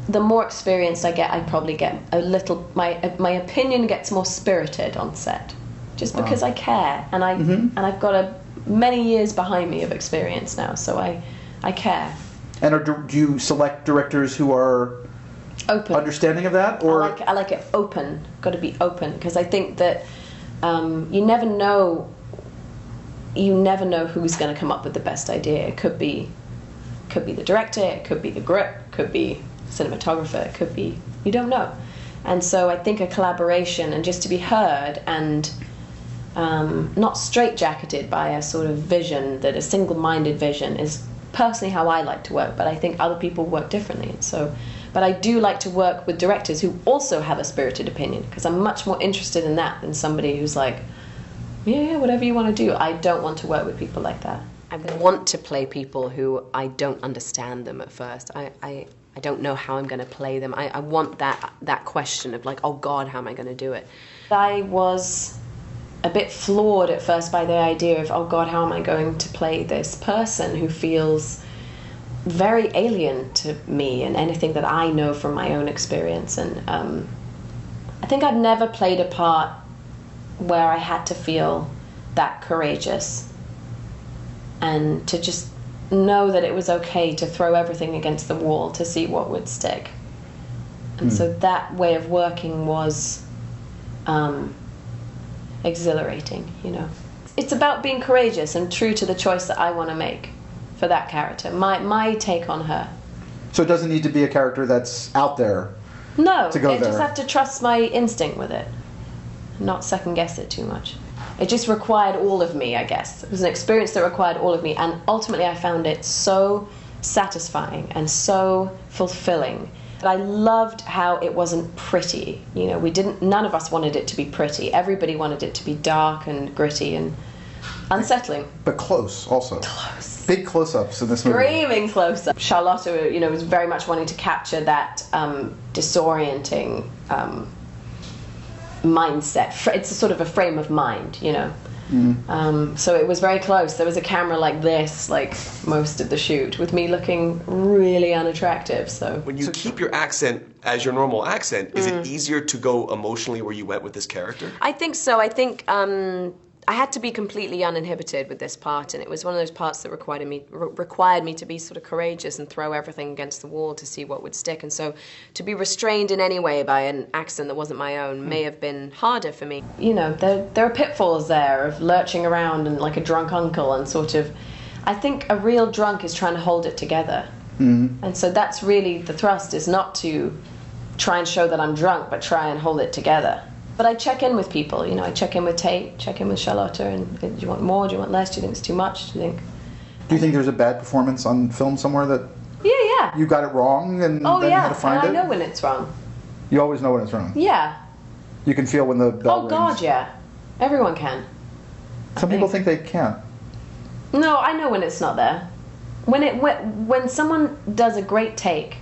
the more experience I get, I probably get a little, my opinion gets more spirited on set, just because I care, and I've got many years behind me of experience now, so I care. And do you select directors who are open, understanding of that, or I like it open? Got to be open, because I think that you never know who's going to come up with the best idea. It could be the director, it could be the grip, could be cinematographer, it could be, you don't know. And so I think a collaboration, and just to be heard, and not straitjacketed by a sort of vision, that a single-minded vision, is personally how I like to work, but I think other people work differently. But I do like to work with directors who also have a spirited opinion, because I'm much more interested in that than somebody who's like, yeah, whatever you want to do. I don't want to work with people like that. I want to play people who I don't understand them at first. I don't know how I'm going to play them. I want that question of like, oh God, how am I going to do it? I was a bit flawed at first by the idea of, oh God, how am I going to play this person who feels very alien to me and anything that I know from my own experience. And I think I've never played a part where I had to feel that courageous and to just know that it was okay to throw everything against the wall to see what would stick. And so that way of working was exhilarating, you know. It's about being courageous and true to the choice that I want to make for that character, my take on her. So it doesn't need to be a character that's out there. No, to go I just have to trust my instinct with it, not second guess it too much. It just required all of me, I guess. It was an experience that required all of me, and ultimately I found it so satisfying and so fulfilling. I loved how it wasn't pretty. You know, none of us wanted it to be pretty. Everybody wanted it to be dark and gritty and unsettling. But close, also. Close. Big close-ups in this movie. Screaming close-ups. Charlotta, you know, was very much wanting to capture that disorienting mindset. It's a sort of a frame of mind, you know. So it was very close. There was a camera like this, like most of the shoot, with me looking really unattractive. So when you keep your accent as your normal accent, is it easier to go emotionally where you went with this character? I think so. I think I had to be completely uninhibited with this part, and it was one of those parts that required me to be sort of courageous and throw everything against the wall to see what would stick. And so to be restrained in any way by an accent that wasn't my own may have been harder for me. You know, there are pitfalls there of lurching around and like a drunk uncle, and sort of, I think a real drunk is trying to hold it together. And so that's really the thrust, is not to try and show that I'm drunk, but try and hold it together. But I check in with people, you know, I check in with Tate, check in with Charlotta, and do you want more, do you want less, do you think it's too much, do you think there's a bad performance on film somewhere that yeah. you got it wrong and then you had to find it? I know when it's wrong. You always know when it's wrong? Yeah. You can feel when the bell rings? Oh God, yeah. Everyone can. Some people think they can't. No, I know when it's not there. When someone does a great take,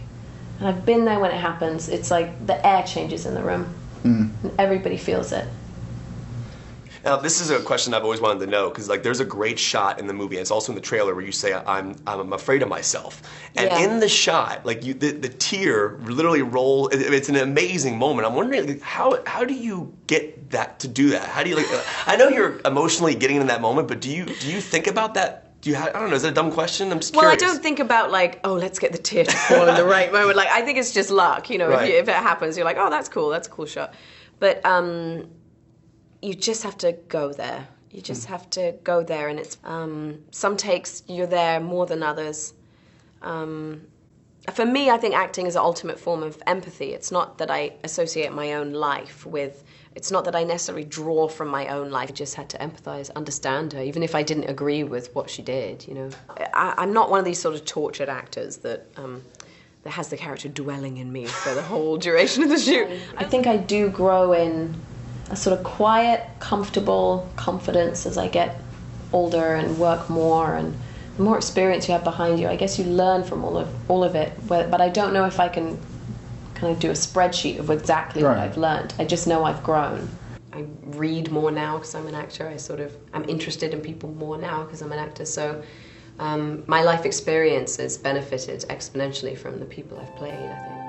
and I've been there when it happens, it's like the air changes in the room. And everybody feels it. Now, this is a question I've always wanted to know, because like there's a great shot in the movie, and it's also in the trailer, where you say, I'm afraid of myself. And in the shot, like the tear literally rolls. It's an amazing moment. I'm wondering, like, how do you get that to do that? How do you, like, I know you're emotionally getting in that moment, but do you think about that? I don't know, is that a dumb question? I'm just curious. Well, I don't think about like, oh, let's get the tear to fall in the right moment. Like, I think it's just luck, you know, right. if it happens, you're like, oh, that's cool, that's a cool shot. But you just have to go there. You just have to go there, and it's, some takes you're there more than others. For me, I think acting is an ultimate form of empathy. It's not that I associate my own life with, it's not that I necessarily draw from my own life. I just had to empathize, understand her, even if I didn't agree with what she did, you know. I'm not one of these sort of tortured actors that has the character dwelling in me for the whole duration of the shoot. I think I do grow in a sort of quiet, comfortable confidence as I get older and work more, and the more experience you have behind you, I guess you learn from all of it. But I don't know if I can kind of do a spreadsheet of exactly what I've learned. I just know I've grown. I read more now because I'm an actor. I'm interested in people more now because I'm an actor. So my life experience has benefited exponentially from the people I've played, I think.